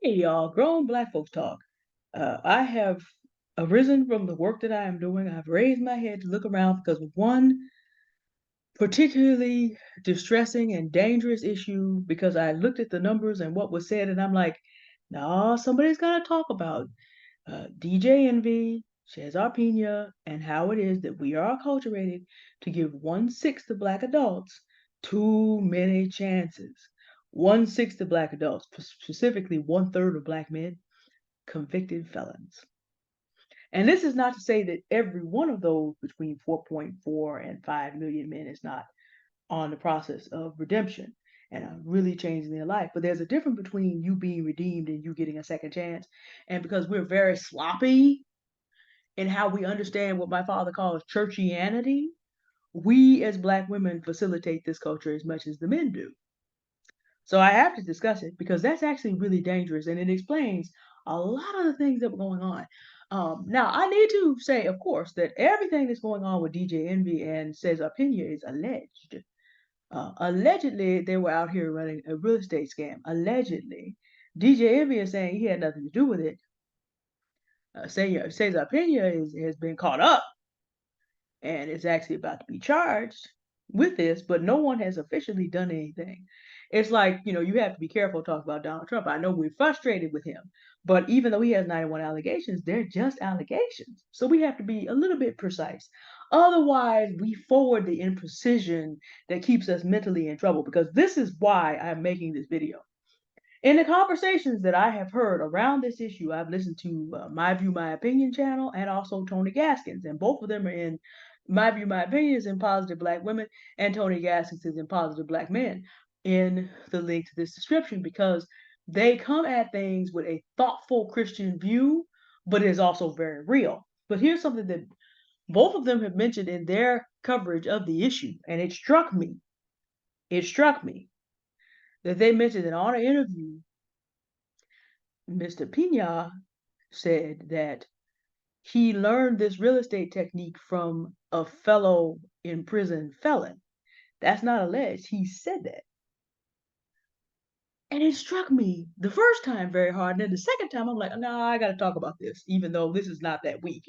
Hey y'all, grown black folks talk. I have arisen from the work that I am doing. I've raised my head to look around because of one particularly distressing and dangerous issue because I looked at the numbers and what was said and I'm like, no, somebody's got to talk about DJ Envy, Cesar Pina, and how it is that we are acculturated to give 1/6 of black adults too many chances. 1/6 of black adults, specifically 1/3 of black men, convicted felons. And this is not to say that every one of those between 4.4 and 5 million men is not on the process of redemption and really changing their life. But there's a difference between you being redeemed and you getting a second chance. And because we're very sloppy in how we understand what my father calls churchianity, we as black women facilitate this culture as much as the men do. So I have to discuss it because that's actually really dangerous and it explains a lot of the things that were going on. Now, I need to say, of course, that everything that's going on with DJ Envy and Cesar Pina is alleged. Allegedly, they were out here running a real estate scam. Allegedly. DJ Envy is saying he had nothing to do with it. Cesar Pina has been caught up and is actually about to be charged with this, but no one has officially done anything. It's like, you have to be careful to talk about Donald Trump. I know we're frustrated with him, but even though he has 91 allegations, they're just allegations. So we have to be a little bit precise. Otherwise, we forward the imprecision that keeps us mentally in trouble because this is why I'm making this video. In the conversations that I have heard around this issue, I've listened to My View, My Opinion channel and also Tony Gaskins, and both of them are in My View, My Opinion is in Positive Black Women, and Tony Gaskins is in Positive Black Men in the link to this description because they come at things with a thoughtful Christian view, but it is also very real. But here's something that both of them have mentioned in their coverage of the issue, and it struck me. It struck me that they mentioned that on an interview, Mr. Pina said that he learned this real estate technique from a fellow in prison felon. That's not alleged. He said that. And it struck me the first time very hard. And then the second time, I'm like, no, I got to talk about this, even though this is not that week.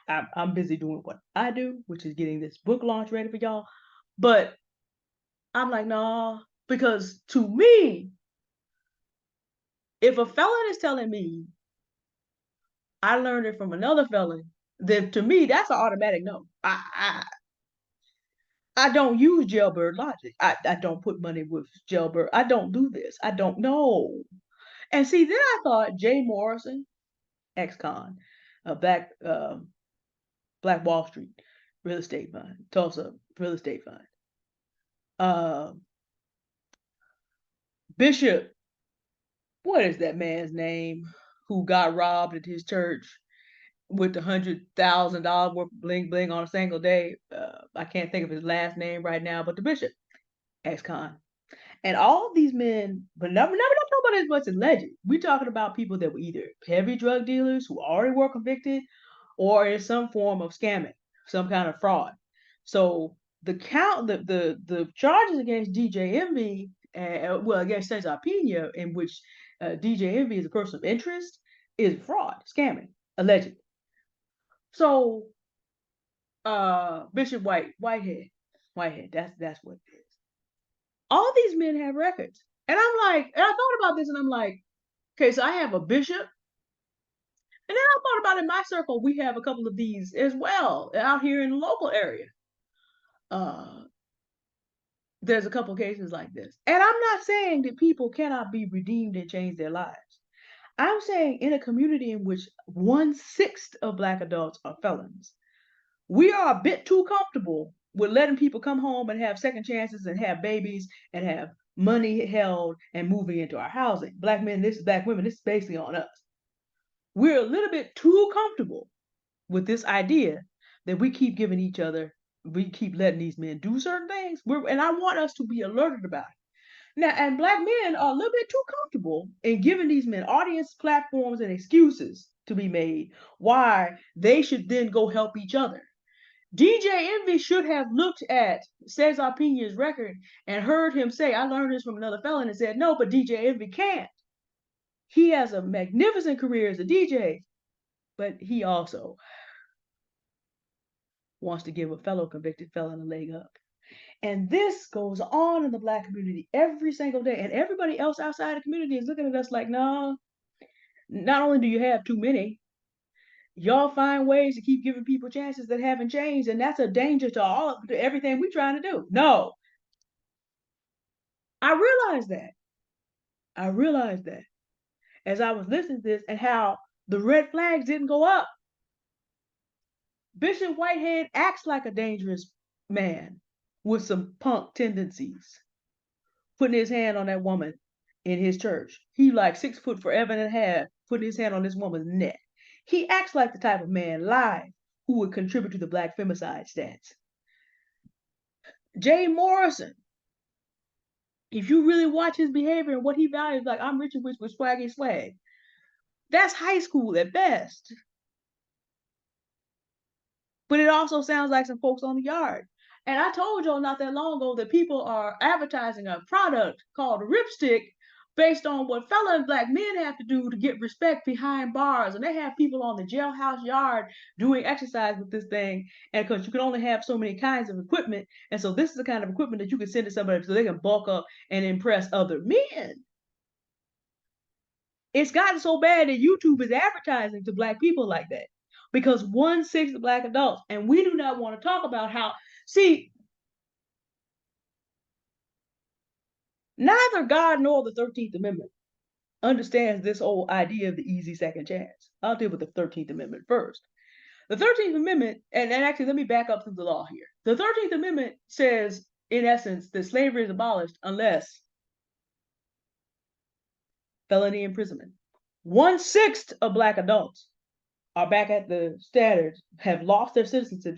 I'm busy doing what I do, which is getting this book launch ready for y'all. But I'm like, no, because to me, if a felon is telling me I learned it from another felon, then to me, that's an automatic no. I don't use jailbird logic. I don't put money with jailbird. I don't do this. I don't know. And see, then I thought Jay Morrison, ex-con, Black Black Wall Street real estate fund, Tulsa real estate fund. Uh, Bishop, what is that man's name? Who got robbed at his church with the $100,000 worth of bling bling on a single day? I can't think of his last name right now, but the bishop, ex-con. And all of these men, but never talk about as much as legend. We're talking about people that were either heavy drug dealers who already were convicted or in some form of scamming, some kind of fraud. So the charges against DJ Envy, well, against Cesar Pina, in which DJ Envy is a person of interest, is fraud, scamming, allegedly. So Bishop Whitehead, that's what it is. All these men have records. And I'm like, and I thought about this and I'm like, okay, so I have a bishop. And then I thought about in my circle, we have a couple of these as well out here in the local area. Uh, there's a couple cases like this. And I'm not saying that people cannot be redeemed and change their lives. I'm saying in a community in which 1/6 of Black adults are felons, we are a bit too comfortable with letting people come home and have second chances and have babies and have money held and moving into our housing. Black men, this is Black women, this is basically on us. We're a little bit too comfortable with this idea that we keep giving each other, we keep letting these men do certain things. And I want us to be alerted about it. Now, and Black men are a little bit too comfortable in giving these men audience platforms and excuses to be made why they should then go help each other. DJ Envy should have looked at Cesar Pina's record and heard him say, I learned this from another felon, and said, no, but DJ Envy can't. He has a magnificent career as a DJ, but he also wants to give a fellow convicted felon a leg up. And this goes on in the Black community every single day. And everybody else outside the community is looking at us like, no, not only do you have too many, y'all find ways to keep giving people chances that haven't changed. And that's a danger to everything we're trying to do. No, I realized that. I realized that as I was listening to this and how the red flags didn't go up. Bishop Whitehead acts like a dangerous man with some punk tendencies, putting his hand on that woman in his church. He like 6 foot forever and a half, putting his hand on this woman's neck. He acts like the type of man live who would contribute to the black femicide stats. Jay Morrison, if you really watch his behavior and what he values, like I'm rich and rich with swaggy swag. That's high school at best. But it also sounds like some folks on the yard. And I told y'all not that long ago that people are advertising a product called a Ripstick based on what fellow black men have to do to get respect behind bars. And they have people on the jailhouse yard doing exercise with this thing. And because you can only have so many kinds of equipment. And so this is the kind of equipment that you can send to somebody so they can bulk up and impress other men. It's gotten so bad that YouTube is advertising to black people like that because 1/6 of black adults, and we do not want to talk about how, see, neither God nor the 13th Amendment understands this whole idea of the easy second chance. I'll deal with the 13th Amendment first. The 13th Amendment, and actually, let me back up through the law here. The 13th Amendment says, in essence, that slavery is abolished unless felony imprisonment. 1/6 of black adults are back at the status, have lost their citizenship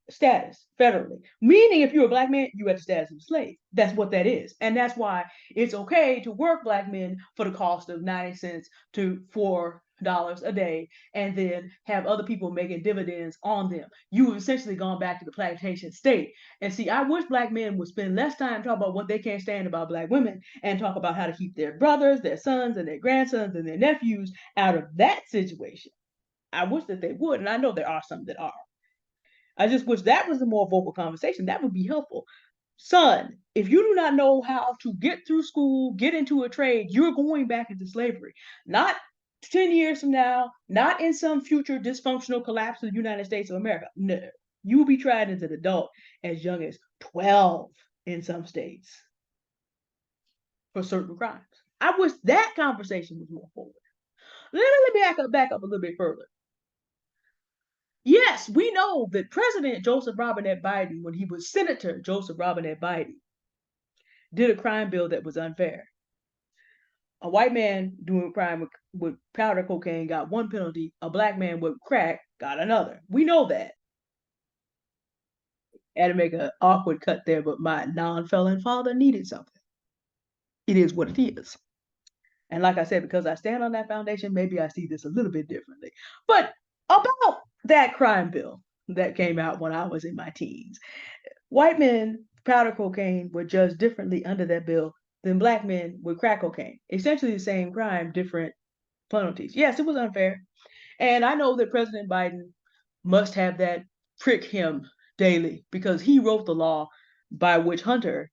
status federally. Meaning, if you're a black man, you have the status of a slave. That's what that is, and that's why it's okay to work black men for the cost of 90 cents to $4 a day, and then have other people making dividends on them. You've essentially gone back to the plantation state. And see, I wish black men would spend less time talking about what they can't stand about black women and talk about how to keep their brothers, their sons, and their grandsons and their nephews out of that situation. I wish that they would, and I know there are some that are. I just wish that was a more vocal conversation. That would be helpful. Son, if you do not know how to get through school, get into a trade, you're going back into slavery. Not 10 years from now, not in some future dysfunctional collapse of the United States of America. No, you will be tried as an adult as young as 12 in some states for certain crimes. I wish that conversation was more forward. Let me back up a little bit further. Yes, we know that President Joseph Robinette Biden, when he was Senator Joseph Robinette Biden, did a crime bill that was unfair. A white man doing crime with powder cocaine got one penalty. A black man with crack got another. We know that. I had to make an awkward cut there, but my non-felon father needed something. It is what it is. And like I said, because I stand on that foundation, maybe I see this a little bit differently. But about that crime bill that came out when I was in my teens, white men, powder cocaine, were judged differently under that bill than black men with crack cocaine. Essentially the same crime, different penalties. Yes, it was unfair. And I know that President Biden must have that prick him daily because he wrote the law by which Hunter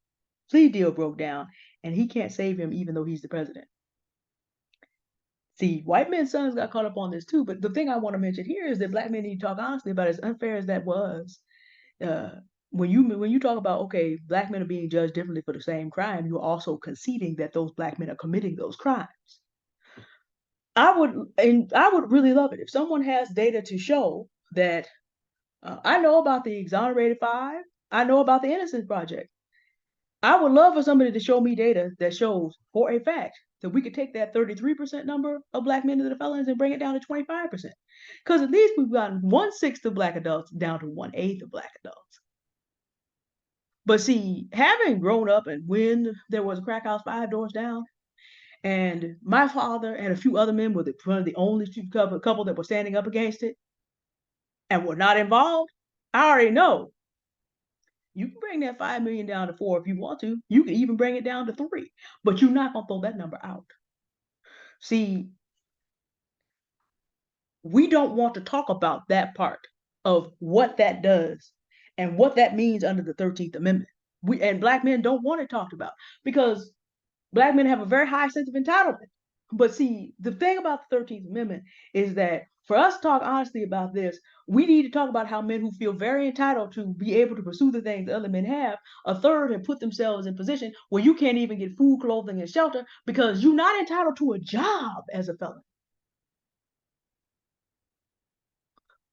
plea deal broke down, and he can't save him even though he's the president. See, white men's sons got caught up on this too, but the thing I want to mention here is that black men need to talk honestly about it. As unfair as that was. Uh, when you talk about, okay, black men are being judged differently for the same crime, you're also conceding that those black men are committing those crimes. I would really love it if someone has data to show that I know about the Exonerated Five, I know about the Innocence Project. I would love for somebody to show me data that shows for a fact that we could take that 33% number of black men that are felons and bring it down to 25%. Because at least we've gotten 1/6 of black adults down to 1/8 of black adults. But see, having grown up and when there was a crack house 5 doors down, and my father and a few other men were one of the only couple that were standing up against it and were not involved, I already know you can bring that 5 million down to 4 if you want to. You can even bring it down to 3, but you're not gonna throw that number out. See, we don't want to talk about that part of what that does and what that means under the 13th Amendment. And black men don't want it talked about because black men have a very high sense of entitlement. But see, the thing about the 13th Amendment is that for us to talk honestly about this, we need to talk about how men who feel very entitled to be able to pursue the things that other men have, a third have put themselves in position where you can't even get food, clothing, and shelter because you're not entitled to a job as a felon.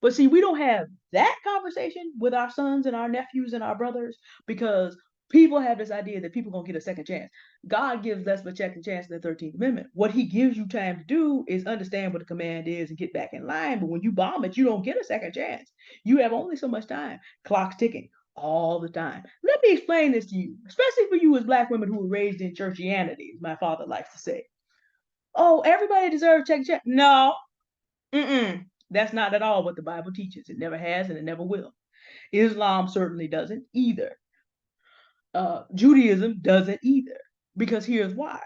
But see, we don't have that conversation with our sons and our nephews and our brothers because people have this idea that people gonna get a second chance. God gives less of a second chance in the 13th Amendment. What he gives you time to do is understand what the command is and get back in line. But when you bomb it, you don't get a second chance. You have only so much time. Clock's ticking all the time. Let me explain this to you, especially for you as black women who were raised in churchianity, as my father likes to say. Oh, everybody deserves a second chance. No, mm-mm. That's not at all what the Bible teaches. It never has and it never will. Islam certainly doesn't either. Judaism doesn't either. Because here's why.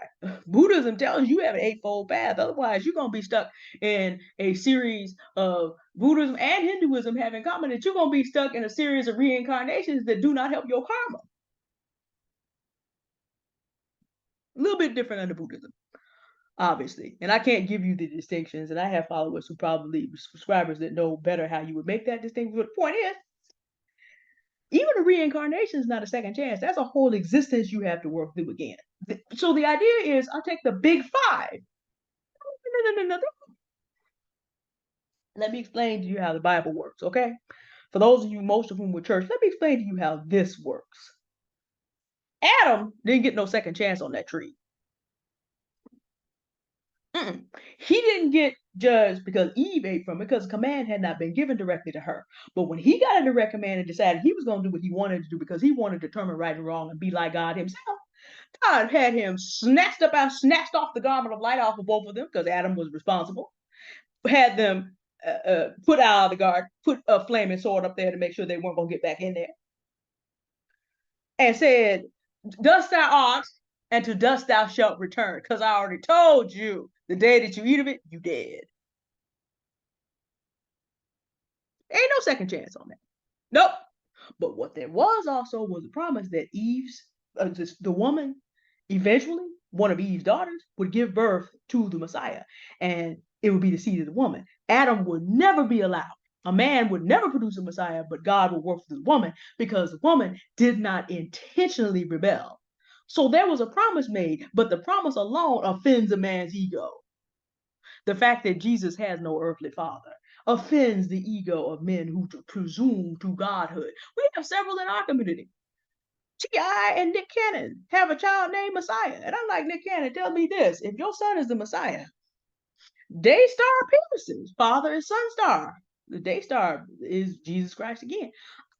Buddhism tells you have an eightfold path. Otherwise, you're going to be stuck in a series of Buddhism and Hinduism have in common that you're going to be stuck in a series of reincarnations that do not help your karma. A little bit different under Buddhism, obviously. And I can't give you the distinctions. And I have followers who probably subscribers that know better how you would make that distinction. But the point is, even a reincarnation is not a second chance. That's a whole existence you have to work through again. So the idea is, I'll take the big five. No, no, no, no, no. Let me explain to you how the Bible works, okay? For those of you, most of whom were church, let me explain to you how this works. Adam didn't get no second chance on that tree. Mm-mm. He didn't get judged because Eve ate from it because the command had not been given directly to her. But when he got a direct command and decided he was going to do what he wanted to do because he wanted to determine right and wrong and be like God himself, God had him snatched off the garment of light off of both of them because Adam was responsible. Had them put out of the garden, put a flaming sword up there to make sure they weren't going to get back in there, and said, "Dust thou art, and to dust thou shalt return." Because I already told you the day that you eat of it, you dead. Ain't no second chance on that. Nope. But what there was also was a promise that the woman, eventually, one of Eve's daughters, would give birth to the Messiah, and it would be the seed of the woman. Adam would never be allowed. A man would never produce a Messiah, but God would work through the woman because the woman did not intentionally rebel. So there was a promise made, but the promise alone offends a man's ego. The fact that Jesus has no earthly father offends the ego of men who presume to godhood. We have several in our community. T.I. and Nick Cannon have a child named Messiah. And I'm like, Nick Cannon, tell me this. If your son is the Messiah, day star appearances, father and son star. The day star is Jesus Christ again.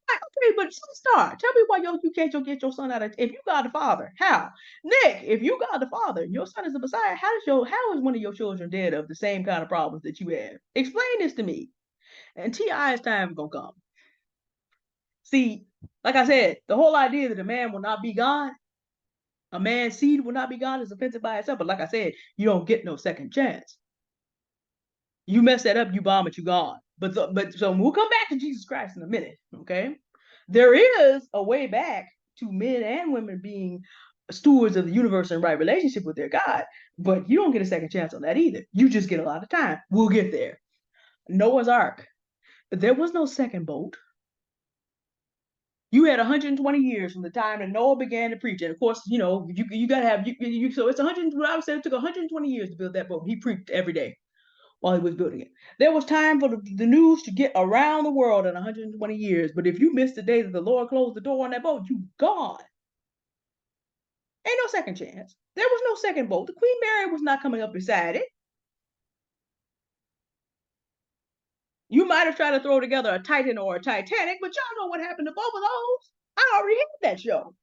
Like, okay, but son star, tell me why you can't get your son out of if you got the father, how? Nick, if you got the father, your son is the Messiah, how is one of your children dead of the same kind of problems that you have? Explain this to me. And T.I.'s time gonna come. See, like I said, the whole idea that a man will not be God, a man's seed will not be God is offensive by itself. But like I said, you don't get no second chance. You mess that up, you bomb it, you gone. But so we'll come back to Jesus Christ in a minute, okay? There is a way back to men and women being stewards of the universe and right relationship with their God, but you don't get a second chance on that either. You just get a lot of time. We'll get there. Noah's Ark. There was no second boat. You had 120 years from the time that Noah began to preach, and of course, you got to have so it's 100. I would say it took 120 years to build that boat. He preached every day while he was building it. There was time for the news to get around the world in 120 years, but if you missed the day that the Lord closed the door on that boat, you gone. Ain't no second chance. There was no second boat. The Queen Mary was not coming up beside it. You might have tried to throw together a Titan or a Titanic, but y'all know what happened to both of those. I already had that show.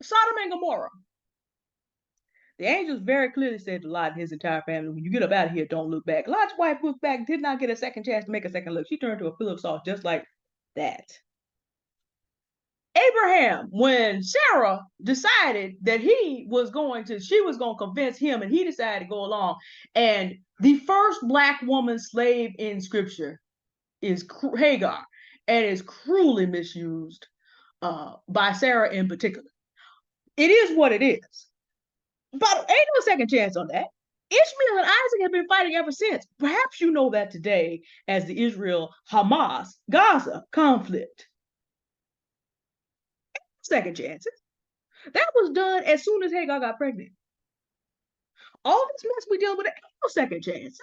Sodom and Gomorrah. The angels very clearly said to Lot and his entire family, when you get up out of here, don't look back. Lot's wife looked back, did not get a second chance to make a second look. She turned to a pillar of salt just like that. Abraham, when Sarah decided that she was going to convince him, and he decided to go along. And the first black woman slave in scripture is Hagar, and is cruelly misused by Sarah in particular. It is what it is. But ain't no second chance on that. Ishmael and Isaac have been fighting ever since. Perhaps you know that today as the Israel Hamas Gaza conflict. Second chances. That was done as soon as Hagar got pregnant. All this mess we deal with, ain't no second chances.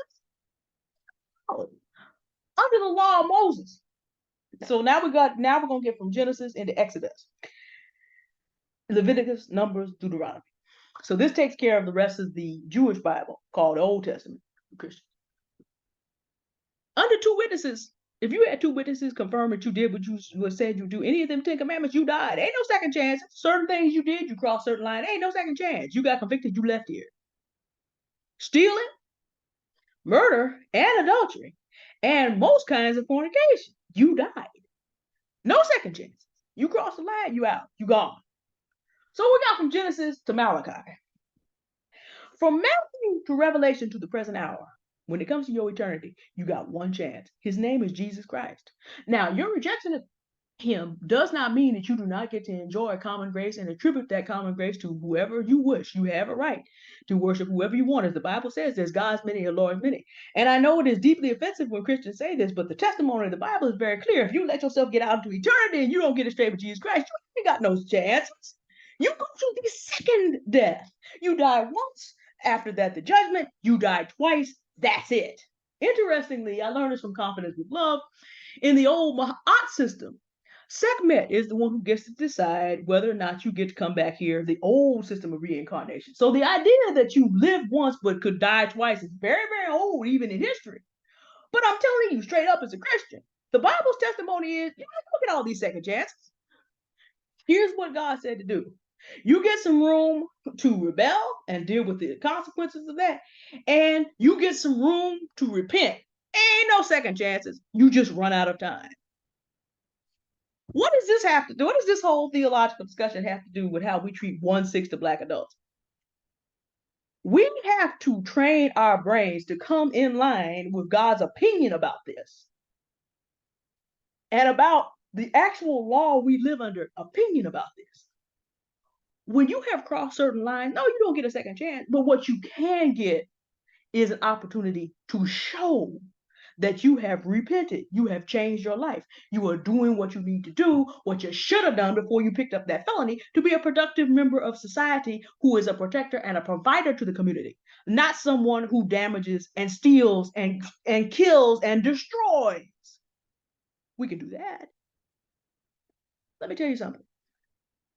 Oh, under the law of Moses. So now we're gonna get from Genesis into Exodus, Leviticus, Numbers, Deuteronomy. So this takes care of the rest of the Jewish Bible called the Old Testament for Christians. Under two witnesses, if you had two witnesses confirm that you did what you said you do, any of them 10 commandments, you died. Ain't no second chance. Certain things you did, you crossed certain lines. Ain't no second chance. You got convicted, you left here. Stealing, murder, and adultery, and most kinds of fornication, you died. No second chances. You crossed the line, you out. You gone. So we got from Genesis to Malachi. From Matthew to Revelation to the present hour, when it comes to your eternity, you got one chance. His name is Jesus Christ. Now, your rejection of him does not mean that you do not get to enjoy common grace and attribute that common grace to whoever you wish. You have a right to worship whoever you want. As the Bible says, there's God's many and Lord's many. And I know it is deeply offensive when Christians say this, but the testimony of the Bible is very clear. If you let yourself get out into eternity and you don't get it straight with Jesus Christ, you ain't got no chances. You go through the second death. You die once. After that, the judgment. You die twice. That's it. Interestingly, I learned this from Confidence with Love. In the old Ma'at system, Sekhmet is the one who gets to decide whether or not you get to come back here, the old system of reincarnation. So the idea that you lived once but could die twice is very, very old, even in history. But I'm telling you straight up as a Christian, the Bible's testimony is, you look at all these second chances. Here's what God said to do. You get some room to rebel and deal with the consequences of that, and you get some room to repent. Ain't no second chances. You just run out of time. What does this have to do? What does this whole theological discussion have to do with how we treat 1/6 of Black adults? We have to train our brains to come in line with God's opinion about this and about the actual law we live under, opinion about this. When you have crossed certain lines, no, you don't get a second chance, but what you can get is an opportunity to show that you have repented, you have changed your life, you are doing what you need to do, what you should have done before you picked up that felony, to be a productive member of society who is a protector and a provider to the community, not someone who damages and steals and kills and destroys. We can do that. Let me tell you something.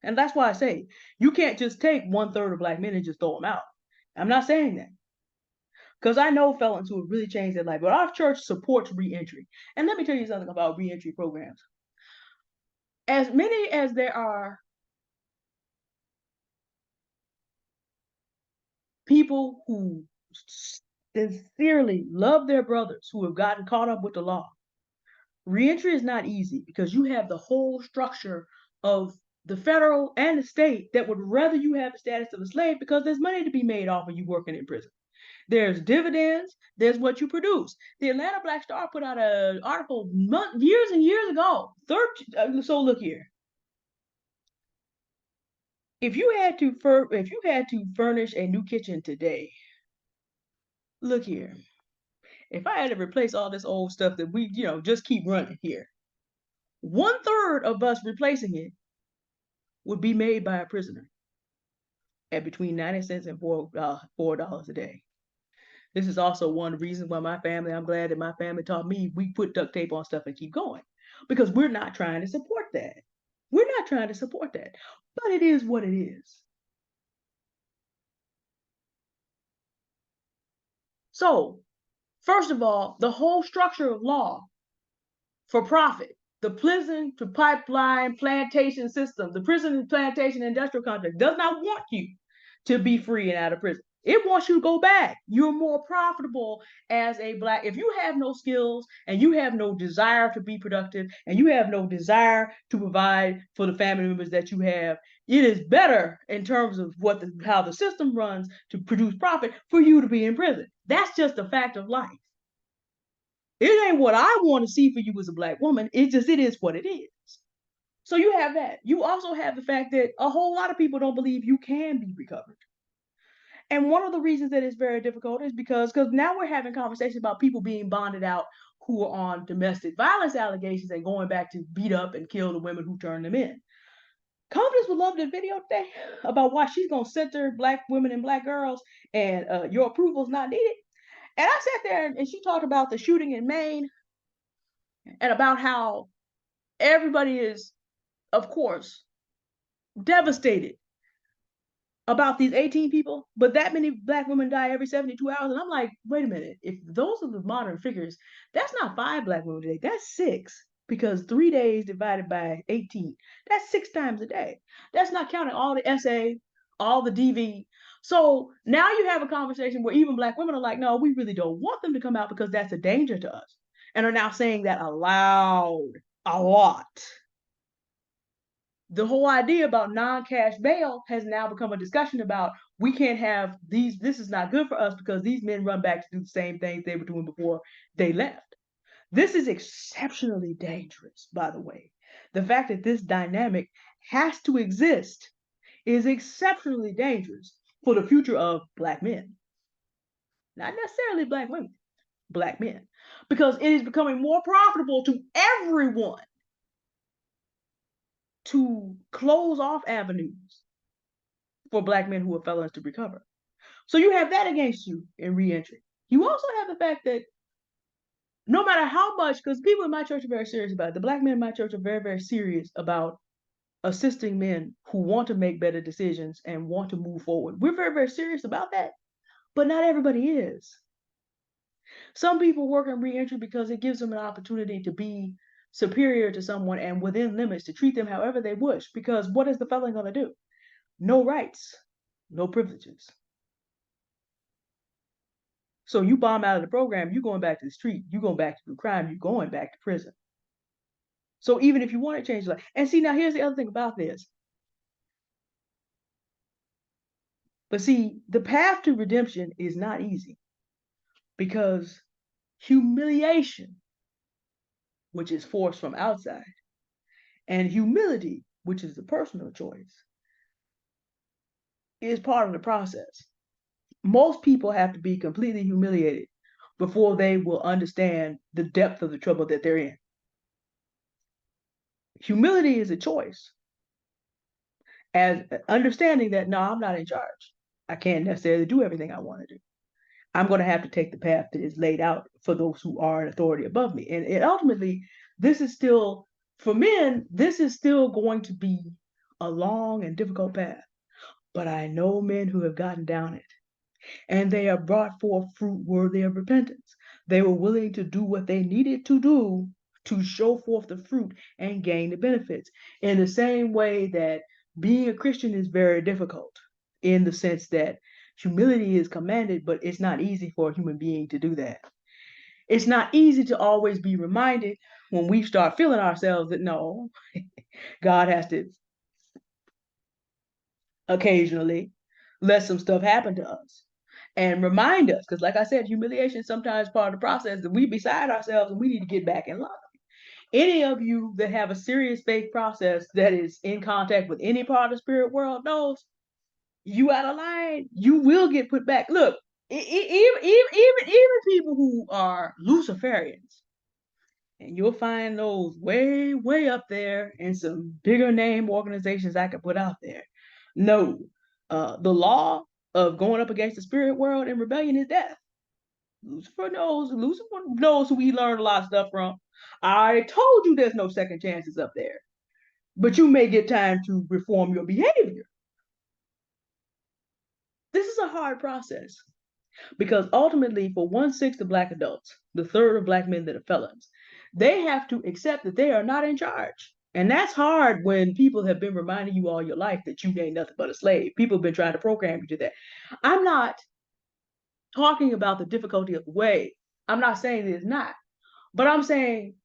And that's why I say you can't just take 1/3 of Black men and just throw them out. I'm not saying that, because I know felons who have really changed their life, but our church supports reentry. And let me tell you something about reentry programs. As many as there are people who sincerely love their brothers who have gotten caught up with the law, reentry is not easy because you have the whole structure of the federal and the state that would rather you have the status of a slave because there's money to be made off of you working in prison. There's dividends, there's what you produce. The Atlanta Black Star put out an article years and years ago. So look here. If you had to furnish a new kitchen today, look here. If I had to replace all this old stuff that we, just keep running here, 1/3 of us replacing it would be made by a prisoner at between 90 cents and $4 a day. This is also one of the reasons why I'm glad that my family taught me we put duct tape on stuff and keep going, because we're not trying to support that. We're not trying to support that, but it is what it is. So, first of all, the whole structure of law for profit, the prison to pipeline plantation system, the prison and plantation industrial contract does not want you to be free and out of prison. It wants you to go back. You're more profitable as a black. If you have no skills and you have no desire to be productive and you have no desire to provide for the family members that you have, it is better in terms of how the system runs to produce profit for you to be in prison. That's just a fact of life. It ain't what I want to see for you as a black woman. It is what it is. So you have that. You also have the fact that a whole lot of people don't believe you can be recovered. And one of the reasons that it's very difficult is because now we're having conversations about people being bonded out who are on domestic violence allegations and going back to beat up and kill the women who turned them in. Confidence would love the video today about why she's going to center black women and black girls and your approval is not needed. And I sat there and she talked about the shooting in Maine and about how everybody is, of course, devastated about these 18 people, but that many black women die every 72 hours. And I'm like, wait a minute, if those are the modern figures, that's not 5 black women a day, that's 6. Because 3 days divided by 18, that's 6 times a day. That's not counting all the SA, all the DV. So now you have a conversation where even black women are like, no, we really don't want them to come out because that's a danger to us. And are now saying that aloud a lot. The whole idea about non-cash bail has now become a discussion about we can't have these, this is not good for us because these men run back to do the same things they were doing before they left. This is exceptionally dangerous, by the way. The fact that this dynamic has to exist is exceptionally dangerous for the future of black men. Not necessarily black women, black men. Because it is becoming more profitable to everyone to close off avenues for black men who are felons to recover. So you have that against you in reentry. You also have the fact that no matter how much, because people in my church are very serious about it, the black men in my church are very, very serious about assisting men who want to make better decisions and want to move forward. We're very, very serious about that, but not everybody is. Some people work in reentry because it gives them an opportunity to be superior to someone and within limits to treat them however they wish. Because what is the felon going to do? No rights, no privileges. So you bomb out of the program, you're going back to the street, you're going back to do crime, you're going back to prison. So even if you want to change life, and see, now here's the other thing about this. But see, the path to redemption is not easy because humiliation, which is forced from outside, and humility, which is the personal choice, is part of the process. Most people have to be completely humiliated before they will understand the depth of the trouble that they're in. Humility is a choice, as understanding that no, I'm not in charge. I can't necessarily do everything I want to do. I'm going to have to take the path that is laid out for those who are in authority above me. And ultimately, this is still, for men, this is still going to be a long and difficult path. But I know men who have gotten down it, and they have brought forth fruit worthy of repentance. They were willing to do what they needed to do to show forth the fruit and gain the benefits. In the same way that being a Christian is very difficult, in the sense that humility is commanded, but it's not easy for a human being to do that. It's not easy to always be reminded when we start feeling ourselves that no, God has to occasionally let some stuff happen to us and remind us, because like I said, humiliation is sometimes part of the process that we beside ourselves and we need to get back in line. Any of you that have a serious faith process that is in contact with any part of the spirit world knows you out of line, you will get put back. Look, even people who are Luciferians, and you'll find those way, way up there in some bigger name organizations I could put out there. No, the law of going up against the spirit world in rebellion is death. Lucifer knows who he learned a lot of stuff from. I told you there's no second chances up there, but you may get time to reform your behavior. This is a hard process because ultimately, for 1/6 of black adults, the third of black men that are felons, they have to accept that they are not in charge. And that's hard when people have been reminding you all your life that you ain't nothing but a slave. People have been trying to program you to that. I'm not talking about the difficulty of the way. I'm not saying it's not, but I'm saying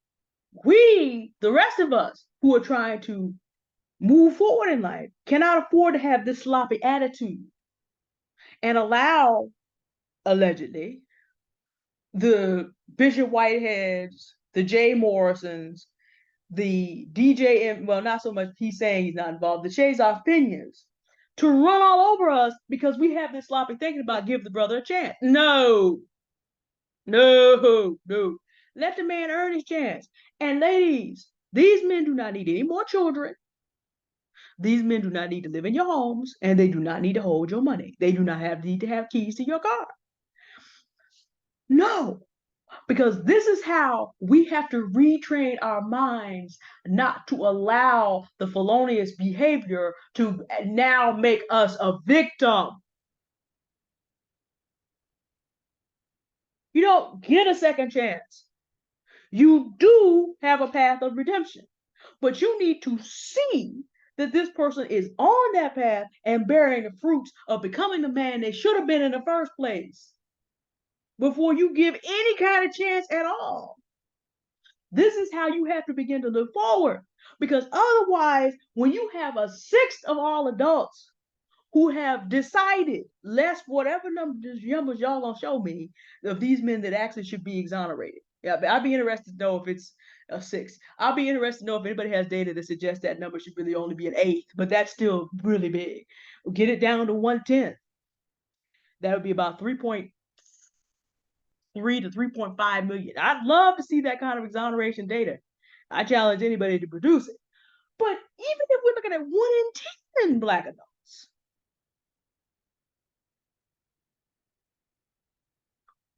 we, the rest of us who are trying to move forward in life, cannot afford to have this sloppy attitude and allow, allegedly, the Bishop Whiteheads, the Jay Morrisons, the DJ, well, not so much he's saying he's not involved, the Cesar Pinas, to run all over us because we have this sloppy thinking about give the brother a chance. No, no. Let the man earn his chance. And ladies, these men do not need any more children. These men do not need to live in your homes, and they do not need to hold your money. They do not need to have keys to your car. No, because this is how we have to retrain our minds not to allow the felonious behavior to now make us a victim. You don't get a second chance. You do have a path of redemption, but you need to see that this person is on that path and bearing the fruits of becoming the man they should have been in the first place before you give any kind of chance at all. This is how you have to begin to look forward. Because otherwise, when you have a sixth of all adults who have decided, less whatever numbers y'all gonna show me, of these men that actually should be exonerated. Yeah, I'd be interested to know if it's a six. I'll be interested to know if anybody has data that suggests that number should really only be an eighth, but that's still really big. Get it down to 1/10. That would be about 3.3 to 3.5 million. I'd love to see that kind of exoneration data. I challenge anybody to produce it. But even if we're looking at 1 in 10 Black adults,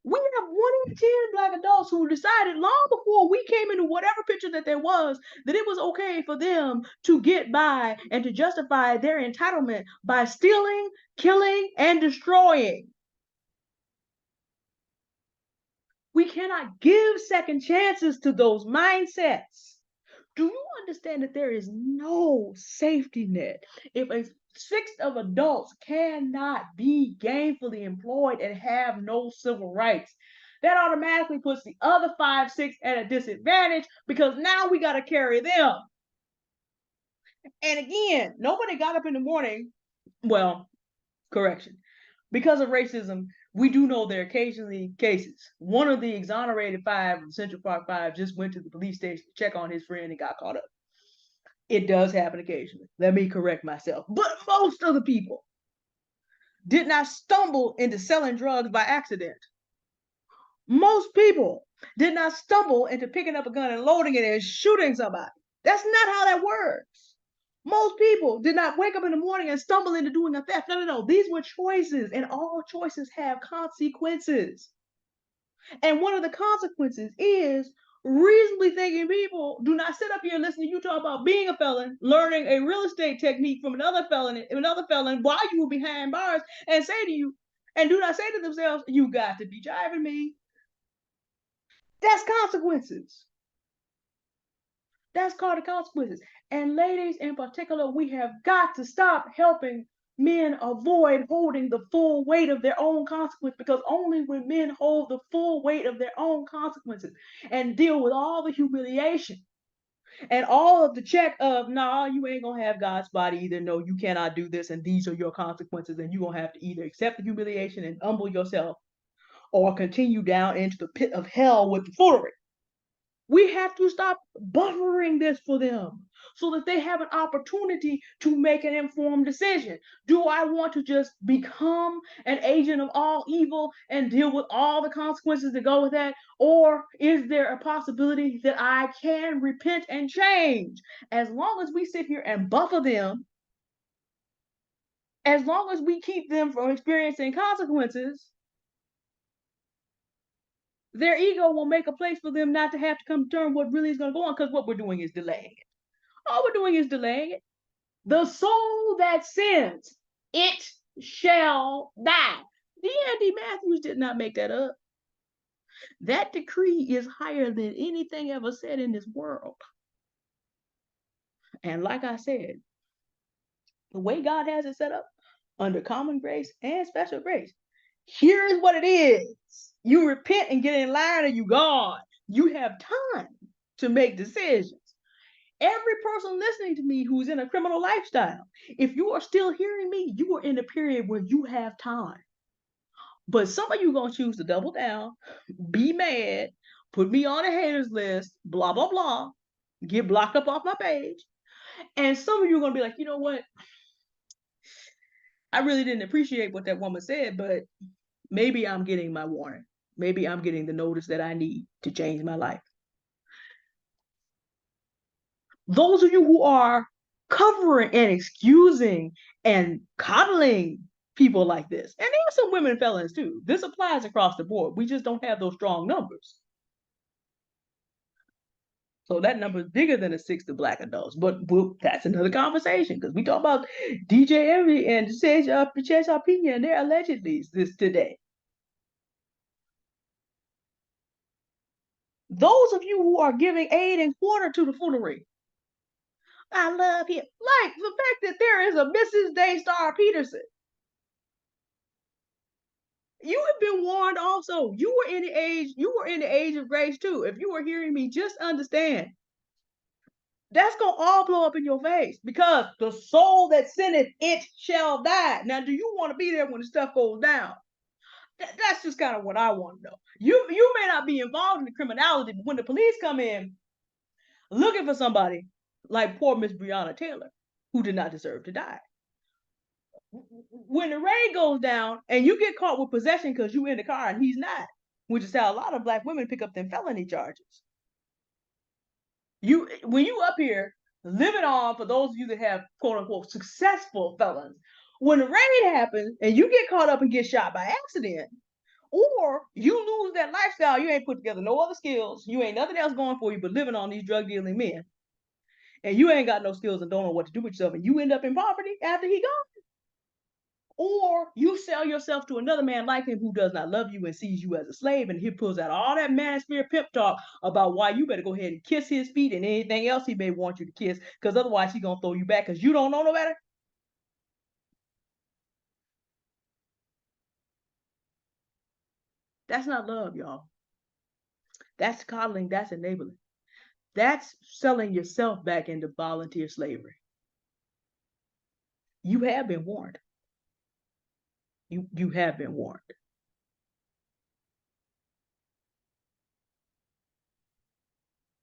we have 1 in 10 Black adults who decided long before we came into whatever picture that there was that it was okay for them to get by and to justify their entitlement by stealing, killing, and destroying. We cannot give second chances to those mindsets. Do you understand that there is no safety net? If a sixth of adults cannot be gainfully employed and have no civil rights, that automatically puts the other 5, 6 at a disadvantage because now we got to carry them. And again, nobody got up in the morning. Well, correction. Because of racism, we do know there are occasionally cases. One of the exonerated 5 of Central Park 5 just went to the police station to check on his friend and got caught up. It does happen occasionally. Let me correct myself. But most of the people did not stumble into selling drugs by accident. Most people did not stumble into picking up a gun and loading it and shooting somebody. That's not how that works. Most people did not wake up in the morning and stumble into doing a theft. No. These were choices, and all choices have consequences. And one of the consequences is reasonably thinking people do not sit up here and listen to you talk about being a felon, learning a real estate technique from another felon while you were behind bars, and say to you, and do not say to themselves, you got to be jiving me. That's consequences. That's called the consequences. And ladies in particular, we have got to stop helping men avoid holding the full weight of their own consequences, because only when men hold the full weight of their own consequences and deal with all the humiliation and all of the check of, nah, you ain't gonna have God's body either. No, you cannot do this, and these are your consequences, and you're gonna have to either accept the humiliation and humble yourself or continue down into the pit of hell with the foolery. We have to stop buffering this for them so that they have an opportunity to make an informed decision. Do I want to just become an agent of all evil and deal with all the consequences that go with that? Or is there a possibility that I can repent and change? As long as we sit here and buffer them, as long as we keep them from experiencing consequences, their ego will make a place for them not to have to come to terms what really is going to go on, because what we're doing is delaying it. All we're doing is delaying it. The soul that sins, it shall die. D. Matthews did not make that up. That decree is higher than anything ever said in this world. And like I said, the way God has it set up, under common grace and special grace, Here is what it is. You repent and get in line, or you gone. You have time to make decisions. Every person listening to me who's in a criminal lifestyle, if you are still hearing me, you are in a period where you have time. But some of you gonna choose to double down, be mad, put me on a haters list, blah blah blah, get blocked up off my page. And some of you are gonna be like, you know what? I really didn't appreciate what that woman said, but maybe I'm getting my warning. Maybe I'm getting the notice that I need to change my life. Those of you who are covering and excusing and coddling people like this, and there are some women felons too. This applies across the board. We just don't have those strong numbers. So that number is bigger than a sixth of black adults. But that's another conversation because we talk about DJ Envy and Cesar Pina and their allegedly this today. Those of you who are giving aid and quarter to the foolery, I love him. Like the fact that there is a Mrs. Daystar Peterson. You have been warned also. You were in the age of grace too. If you were hearing me, just understand. That's gonna all blow up in your face because the soul that sinneth, it shall die. Now, do you want to be there when the stuff goes down? That's just kind of what I want to know. You may not be involved in the criminality, but when the police come in looking for somebody like poor Miss Breonna Taylor, who did not deserve to die, when the raid goes down and you get caught with possession because you in the car and he's not, which is how a lot of black women pick up them felony charges. When you up here living on, for those of you that have quote unquote successful felons, when the raid happens and you get caught up and get shot by accident, or you lose that lifestyle, you ain't put together no other skills, you ain't nothing else going for you but living on these drug dealing men, and you ain't got no skills and don't know what to do with yourself, and you end up in poverty after he gone. Or you sell yourself to another man like him who does not love you and sees you as a slave, and he pulls out all that manosphere pimp talk about why you better go ahead and kiss his feet and anything else he may want you to kiss, because otherwise he's gonna throw you back because you don't know no better. That's not love, y'all. That's coddling, that's enabling. That's selling yourself back into volunteer slavery. You have been warned. You have been warned.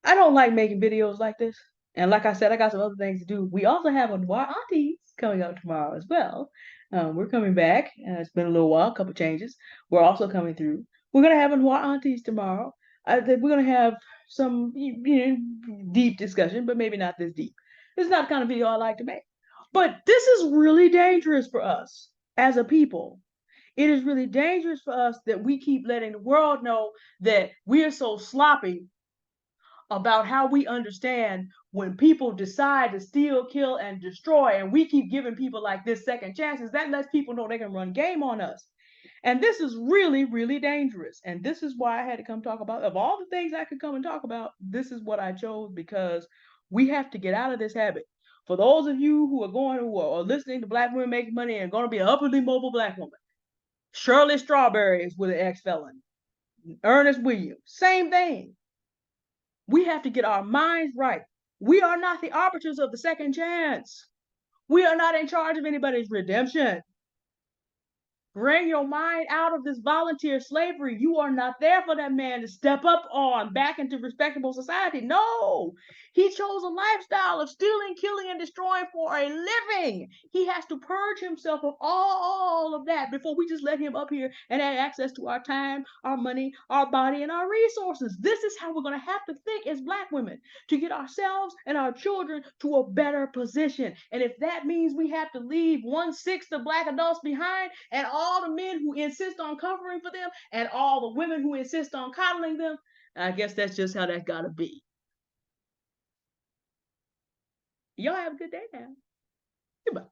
I don't like making videos like this. And like I said, I got some other things to do. We also have a Noir Aunties coming up tomorrow as well. We're coming back. It's been a little while, a couple changes. We're also coming through. We're going to have a Noir Aunties tomorrow. We're going to have some deep discussion, but maybe not this deep. This is not the kind of video I like to make. But this is really dangerous for us as a people. It is really dangerous for us that we keep letting the world know that we are so sloppy about how we understand when people decide to steal, kill, and destroy, and we keep giving people like this second chances. That lets people know they can run game on us. And this is really, really dangerous. And this is why I had to come talk about, of all the things I could come and talk about, this is what I chose, because we have to get out of this habit. For those of you who are listening to Black Women Making Money and going to be an upwardly mobile Black woman, Shirley Strawberry is with an ex-felon. Ernest Williams, same thing. We have to get our minds right. We are not the arbiters of the second chance. We are not in charge of anybody's redemption. Bring your mind out of this volunteer slavery. You are not there for that man to step up on back into respectable society. No, he chose a lifestyle of stealing, killing, and destroying for a living. He has to purge himself of all of that before we just let him up here and have access to our time, our money, our body, and our resources. This is how we're going to have to think as Black women to get ourselves and our children to a better position. And if that means we have to leave 1/6 of Black adults behind, and all the men who insist on covering for them, and all the women who insist on coddling them, I guess that's just how that gotta be. Y'all have a good day now. Goodbye.